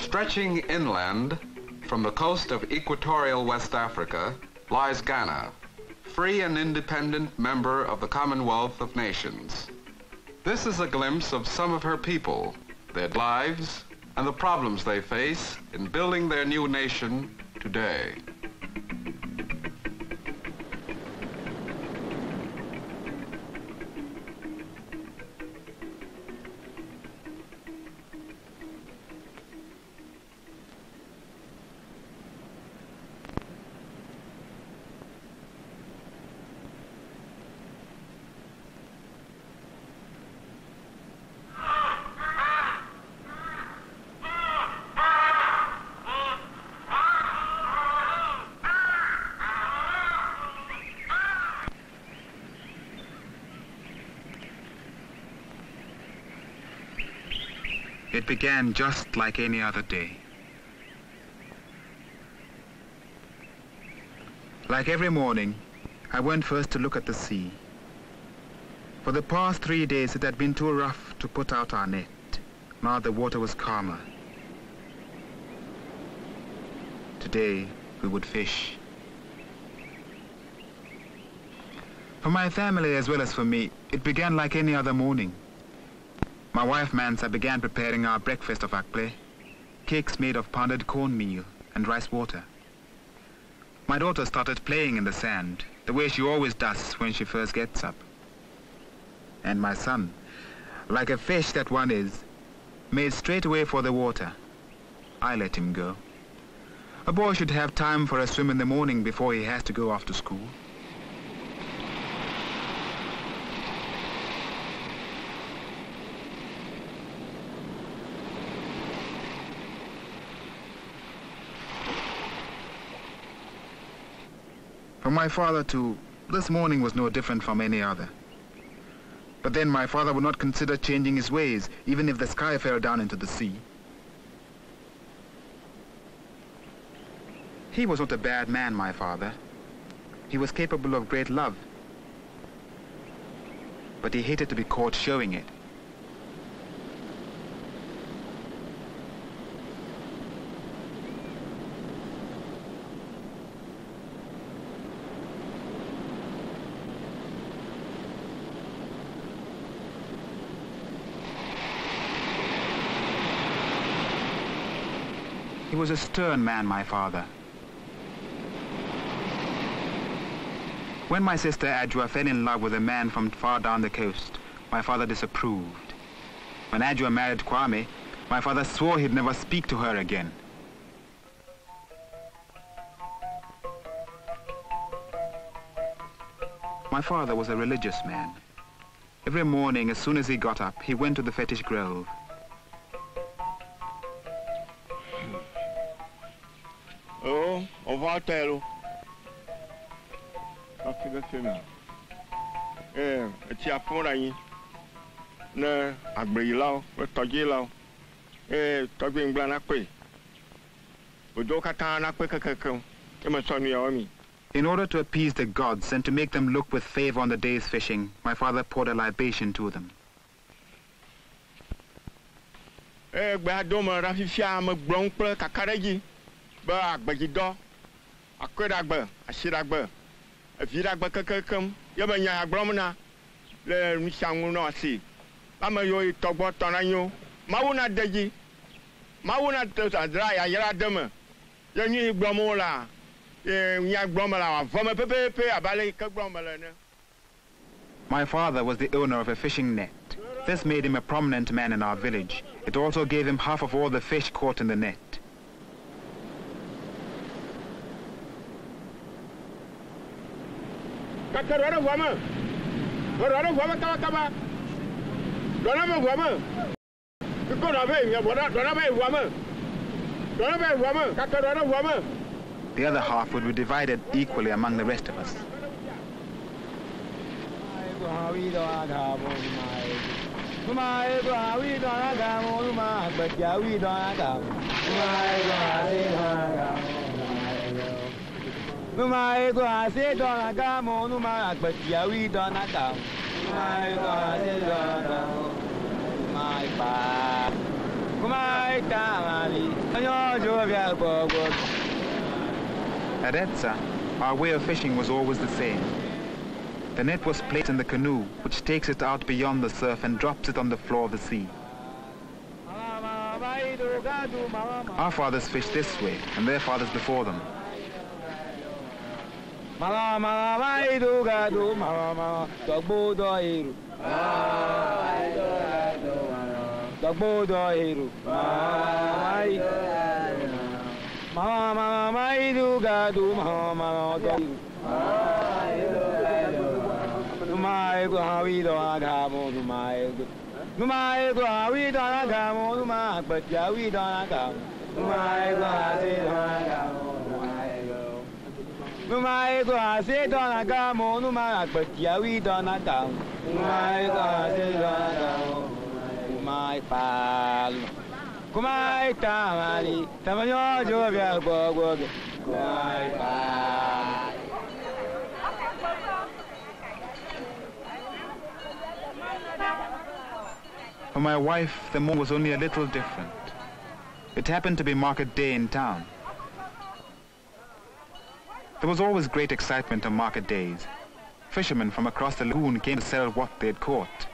Stretching inland from the coast of equatorial West Africa lies Ghana, free and independent member of the Commonwealth of Nations. This is a glimpse of some of her people, their lives, and the problems they face in building their new nation today. It began just like any other day. Like every morning, I went first to look at the sea. For the past 3 days it had been too rough to put out our net. Now the water was calmer. Today we would fish. For my family as well as for me, it began like any other morning. My wife Mansa began preparing our breakfast of akple, cakes made of pounded cornmeal and rice water. My daughter started playing in the sand, the way she always does when she first gets up. And my son, like a fish that one is, made straight away for the water. I let him go. A boy should have time for a swim in the morning before he has to go off to school. For my father too, this morning was no different from any other. But then my father would not consider changing his ways, even if the sky fell down into the sea. He was not a bad man, my father. He was capable of great love. But he hated to be caught showing it. He was a stern man, my father. When my sister Adjua fell in love with a man from far down the coast, my father disapproved. When Adjua married Kwame, my father swore he'd never speak to her again. My father was a religious man. Every morning, as soon as he got up, he went to the fetish grove. Oh, on va à terre. Ça fait que c'est là. Tu as fond là, ne, à briller là, au toger là, toger un blanc à quoi. Au dos katan à quoi que me sonne à ami. In order to appease the gods and to make them look with favor on the day's fishing, my father poured a libation to them. Gbadoma rafifia me blon kple kakareji. Ba agbejido akwedagbe ashiragbe evidagbe kekekem yebe nya agblomna le nusiangu no asi ame yo itogbo tonanyo mawu na deji mawu na tadra ya yara deme yenyi gblomo la nya gbomala avome pepepe abale ke gbomala ne. My father was the owner of a fishing net. This made him a prominent man in our village. It also gave him half of all the fish caught in the net. Kakarora wama. Rora wama taba. Dona me wama. Ko na be ya boda dona be wama. Dona be wama kakarora wama. The other half would be divided equally among the rest of us. At Edsa, our way of fishing was always the same. The net was placed in the canoe, which takes it out beyond the surf and drops it on the floor of the sea. Our fathers fished this way, and their fathers before them. For my wife, the morning was only a little different. It happened to be market day in town. There was always great excitement on market days. Fishermen from across the lagoon came to sell what they had caught.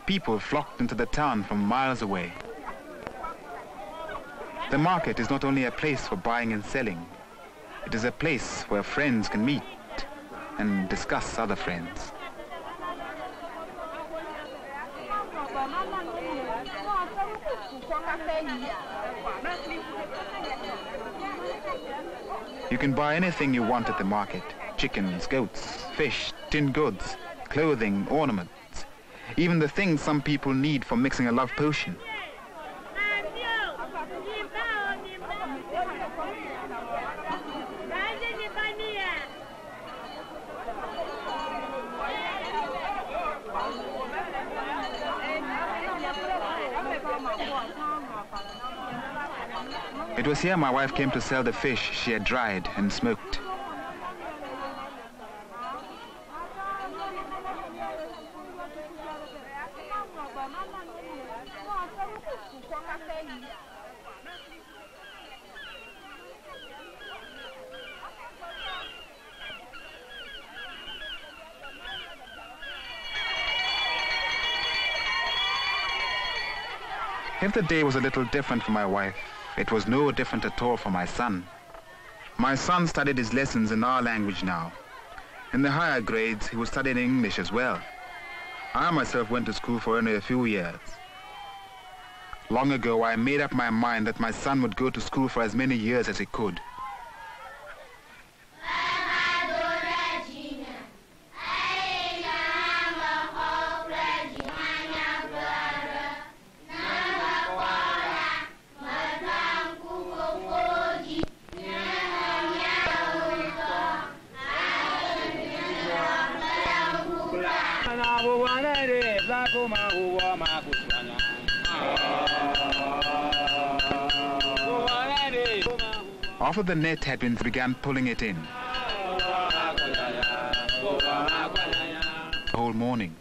People flocked into the town from miles away. The market is not only a place for buying and selling. It is a place where friends can meet and discuss other friends. You can buy anything you want at the market. Chickens, goats, fish, tin goods, clothing, ornaments. Even the things some people need for mixing a love potion. It was here my wife came to sell the fish she had dried and smoked. If the day was a little different for my wife, it was no different at all for my son. My son studied his lessons in our language now. In the higher grades, he was studying English as well. I myself went to school for only a few years. Long ago, I made up my mind that my son would go to school for as many years as he could. After the net had been began pulling it in. The whole morning.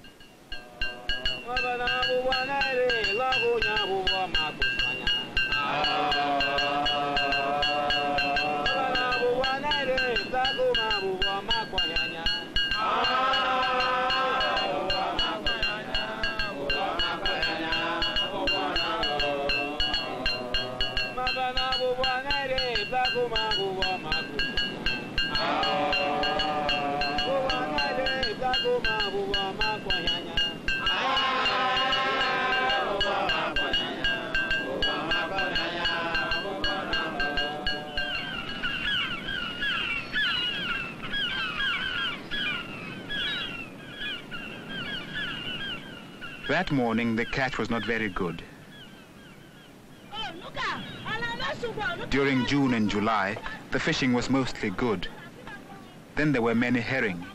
That morning, the catch was not very good. During June and July, the fishing was mostly good. Then there were many herring.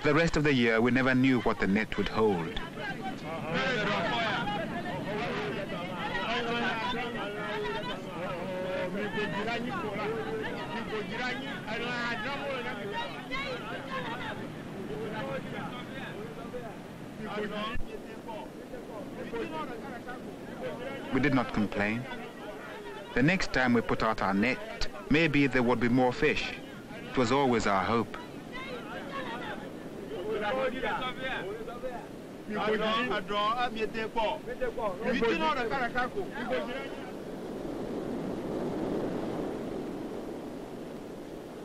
The rest of the year, we never knew what the net would hold. We did not complain. The next time we put out our net, maybe there would be more fish. It was always our hope.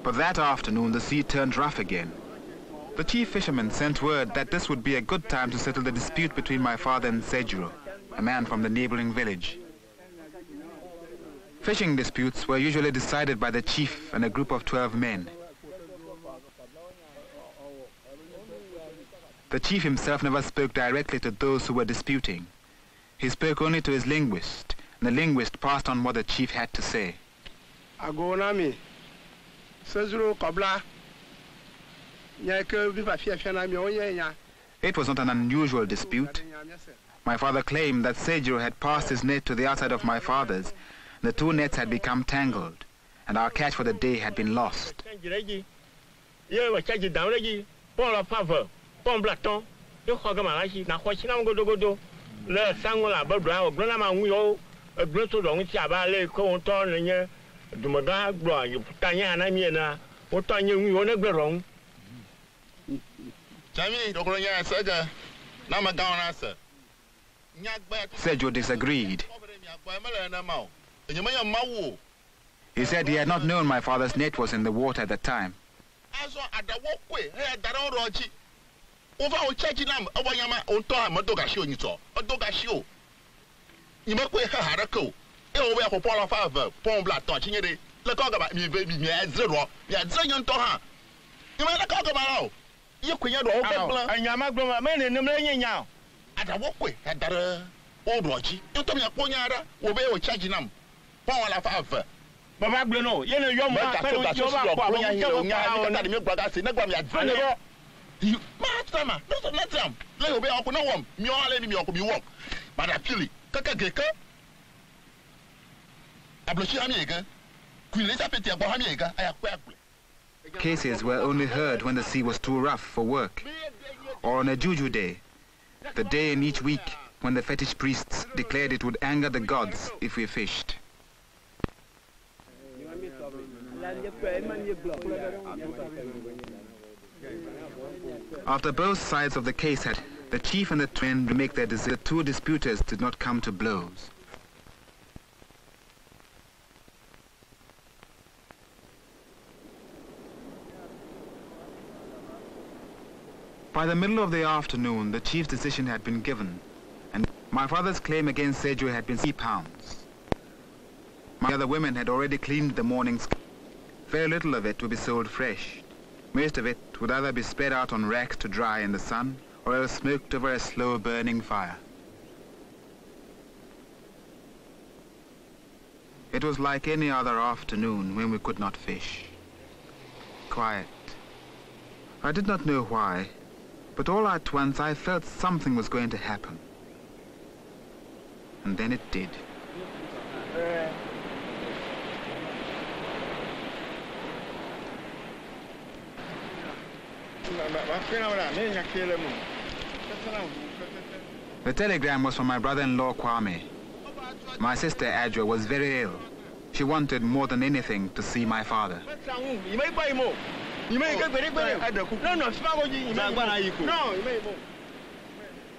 But that afternoon, the sea turned rough again. The chief fisherman sent word that this would be a good time to settle the dispute between my father and Sejuro, a man from the neighboring village. Fishing disputes were usually decided by the chief and a group of 12 men. The chief himself never spoke directly to those who were disputing. He spoke only to his linguist, and the linguist passed on what the chief had to say. Agonami, Sejuro Kobla. It was not an unusual dispute. My father claimed that Sejuro had passed his net to the outside of my father's. The two nets had become tangled, and our catch for the day had been lost. Sejuro disagreed. He said he had not known my father's net was in the water at the time. Cases were only heard when the sea was too rough for work, or on a juju day, the day in each week when the fetish priests declared it would anger the gods if we fished. After both sides of the case had, the chief and the twin to make their decision, the two disputers did not come to blows. By the middle of the afternoon, the chief's decision had been given, and my father's claim against Sejuro had been £3. My other women had already cleaned the morning's. Very little of it would be sold fresh. Most of it would either be spread out on racks to dry in the sun, or else smoked over a slow-burning fire. It was like any other afternoon when we could not fish. Quiet. I did not know why, but all at once I felt something was going to happen. And then it did. The telegram was from my brother-in-law Kwame. My sister Adjo was very ill. She wanted more than anything to see my father.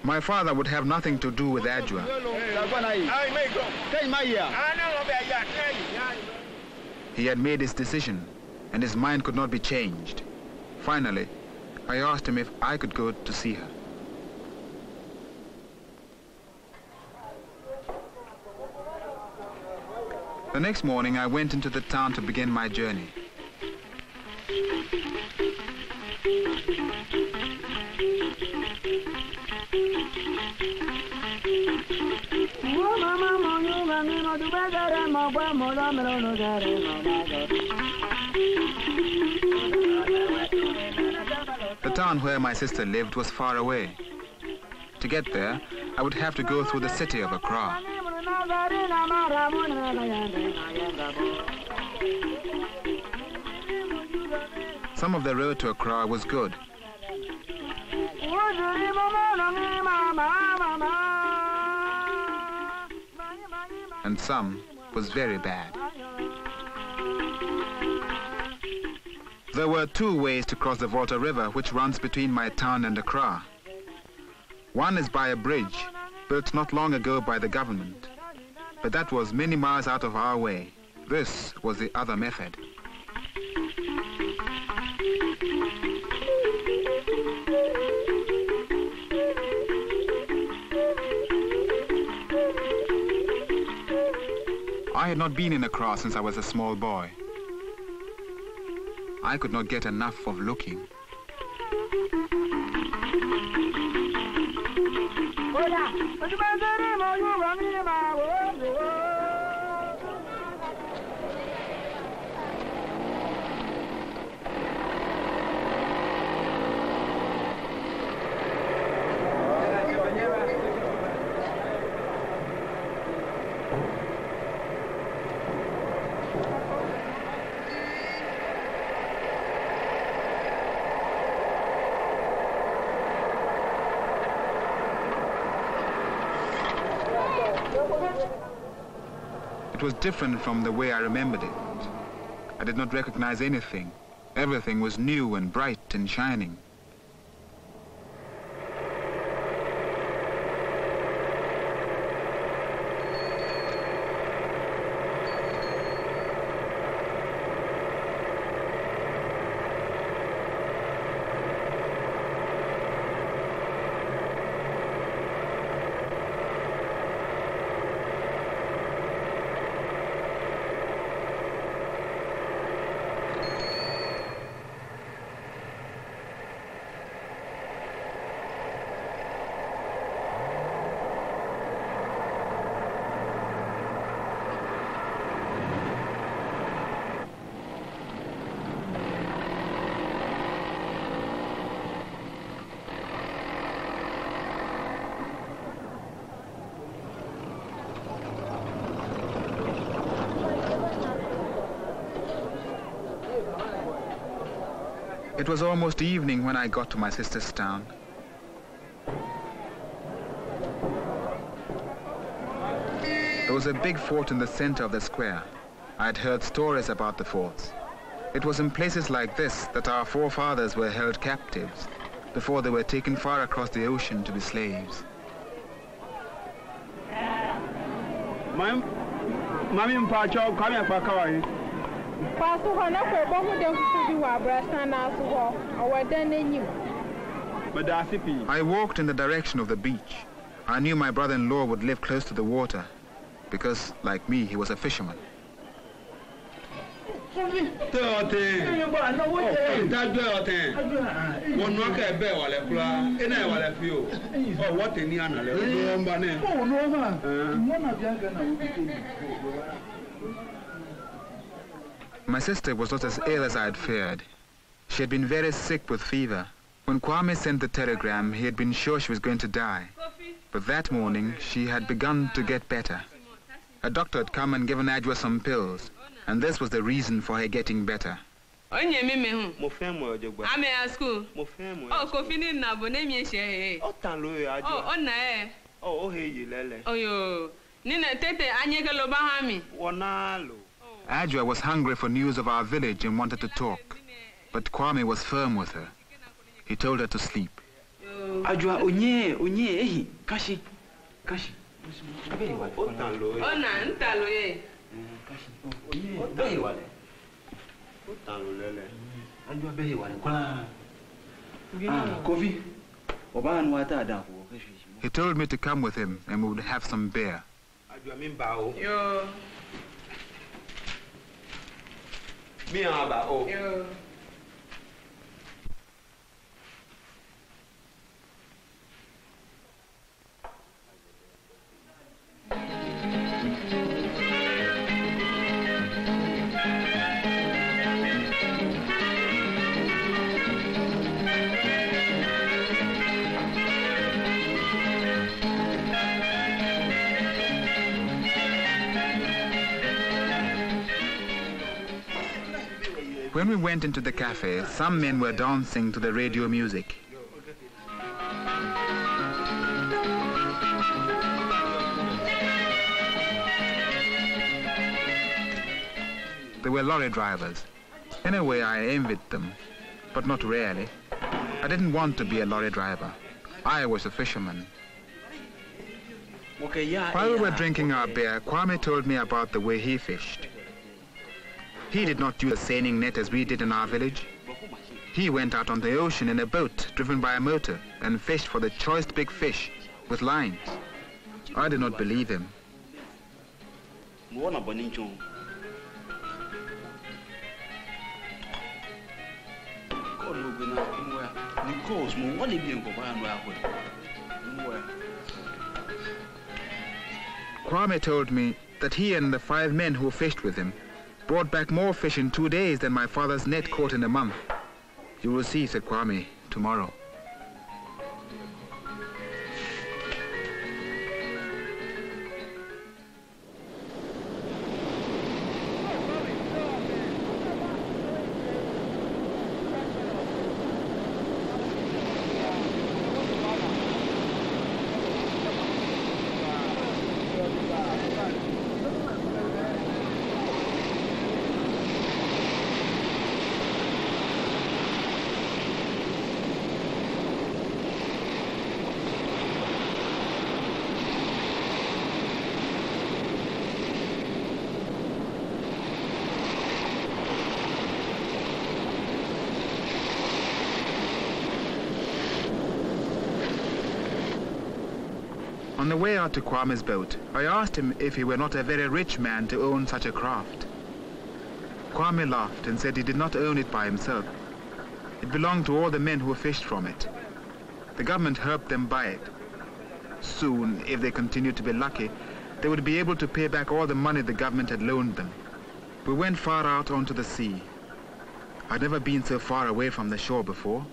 My father would have nothing to do with Adjo. He had made his decision, and his mind could not be changed. Finally, I asked him if I could go to see her. The next morning, I went into the town to begin my journey. The town where my sister lived was far away. To get there, I would have to go through the city of Accra. Some of the road to Accra was good. And some was very bad. There were two ways to cross the Volta River, which runs between my town and Accra. One is by a bridge, built not long ago by the government. But that was many miles out of our way. This was the other method. I had not been in Accra since I was a small boy. I could not get enough of looking. It was different from the way I remembered it. I did not recognize anything. Everything was new and bright and shining. It was almost evening when I got to my sister's town. There was a big fort in the center of the square. I had heard stories about the forts. It was in places like this that our forefathers were held captives before they were taken far across the ocean to be slaves. Mami mpacho kwame akwa I walked in the direction of the beach. I knew my brother-in-law would live close to the water because, like me, he was a fisherman. My sister was not as ill as I had feared. She had been very sick with fever. When Kwame sent the telegram, he had been sure she was going to die. But that morning, she had begun to get better. A doctor had come and given Ajwa some pills, and this was the reason for her getting better. I'm at school. Oh, Kofi ni na bone mi ehye. Oh, hey, Lele. Oh, yo. Nina tete anyeke lo ba ha mi. Wonalo. Ajwa was hungry for news of our village and wanted to talk, but Kwame was firm with her. He told her to sleep. Ajwa onye ehi kashi. Ona ntalo ye. Behi wale. Otalo lele. Ajwa behi wale kwa. Kofi. Oban wata adafu. He told me to come with him and we would have some beer. Ajwa mimbao. Yo. Miambao. Yo. When we went into the cafe, some men were dancing to the radio music. they were lorry drivers. In a way, I envied them, but not really. I didn't want to be a lorry driver. I was a fisherman. While we were drinking our beer, Kwame told me about the way he fished. He did not use a seining net as we did in our village. He went out on the ocean in a boat driven by a motor and fished for the choice big fish with lines. I did not believe him. Kwame told me that he and the 5 men who fished with him brought back more fish in 2 days than my father's net caught in a month. You will see, said Kwame, tomorrow. On the way out to Kwame's boat, I asked him if he were not a very rich man to own such a craft. Kwame laughed and said he did not own it by himself. It belonged to all the men who fished from it. The government helped them buy it. Soon, if they continued to be lucky, they would be able to pay back all the money the government had loaned them. We went far out onto the sea. I'd never been so far away from the shore before.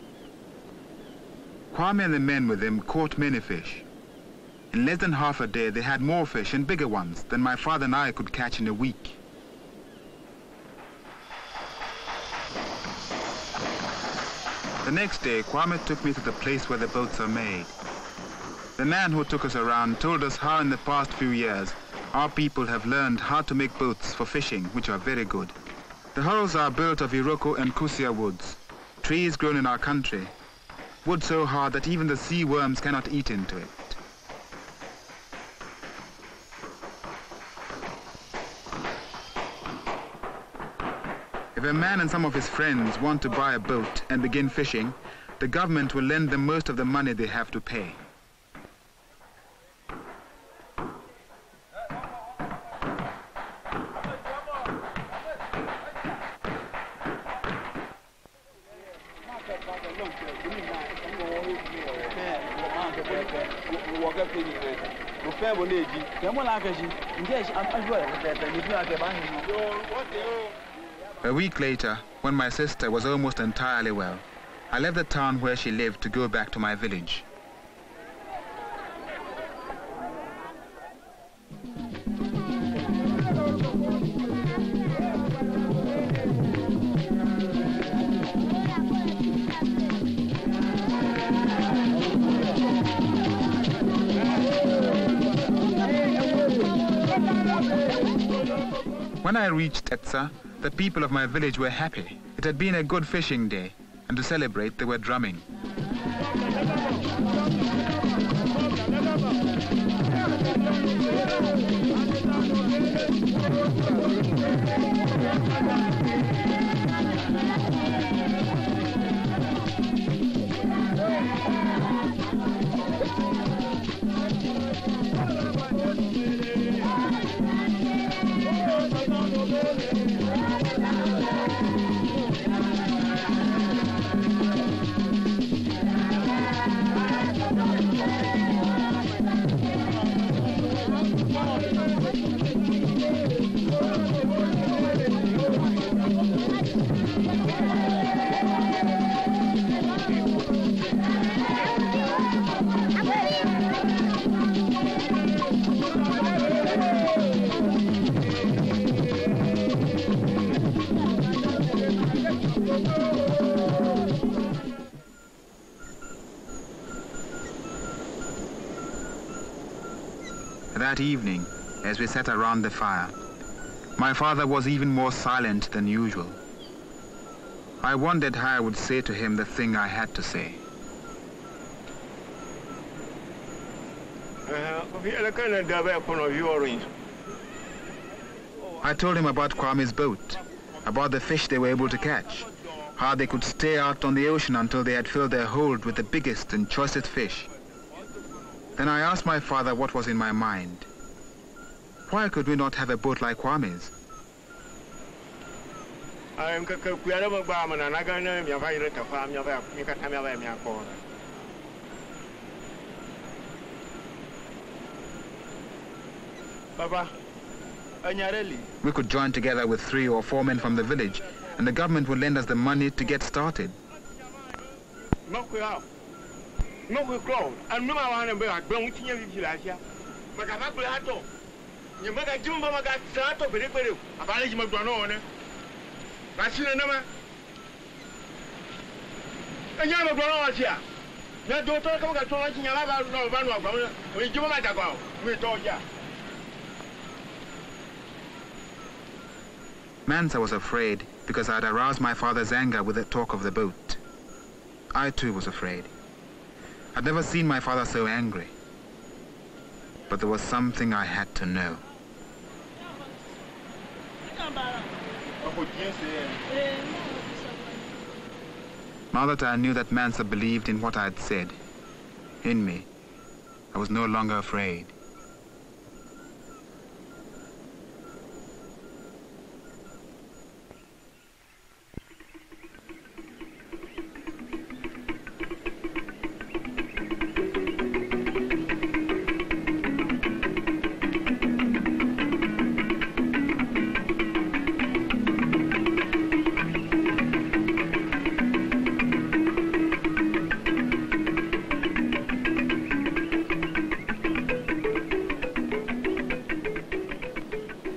Kwame and the men with him caught many fish. In less than half a day, they had more fish and bigger ones than my father and I could catch in a week. The next day, Kwame took me to the place where the boats are made. The man who took us around told us how in the past few years, our people have learned how to make boats for fishing, which are very good. The hulls are built of Iroko and Kusia woods, trees grown in our country, wood so hard that even the sea worms cannot eat into it. If a man and some of his friends want to buy a boat and begin fishing, the government will lend them most of the money they have to pay. A week later, when my sister was almost entirely well, I left the town where she lived to go back to my village. When I reached Etsa, the people of my village were happy. It had been a good fishing day, and to celebrate they were drumming. That evening, as we sat around the fire, My father was even more silent than usual. I wondered how I would say to him the thing I had to say. I told him about Kwame's boat, about the fish they were able to catch, how they could stay out on the ocean until they had filled their hold with the biggest and choicest fish. Then I asked my father what was in my mind. Why could we not have a boat like Kwame's? We could join together with 3 or 4 men from the village, and the government would lend us the money to get started. Mansa was afraid because I had aroused my father's anger with the talk of the boat. I too was afraid. I'd never seen my father so angry. But there was something I had to know. Now that I knew that Mansa believed in what I had said, in me, I was no longer afraid.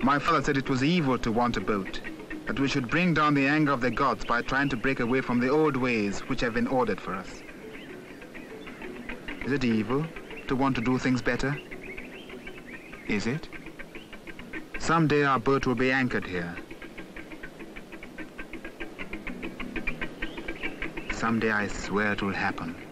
My father said it was evil to want a boat, that we should bring down the anger of the gods by trying to break away from the old ways which have been ordered for us. Is it evil to want to do things better? Is it? Someday our boat will be anchored here. Someday I swear it will happen.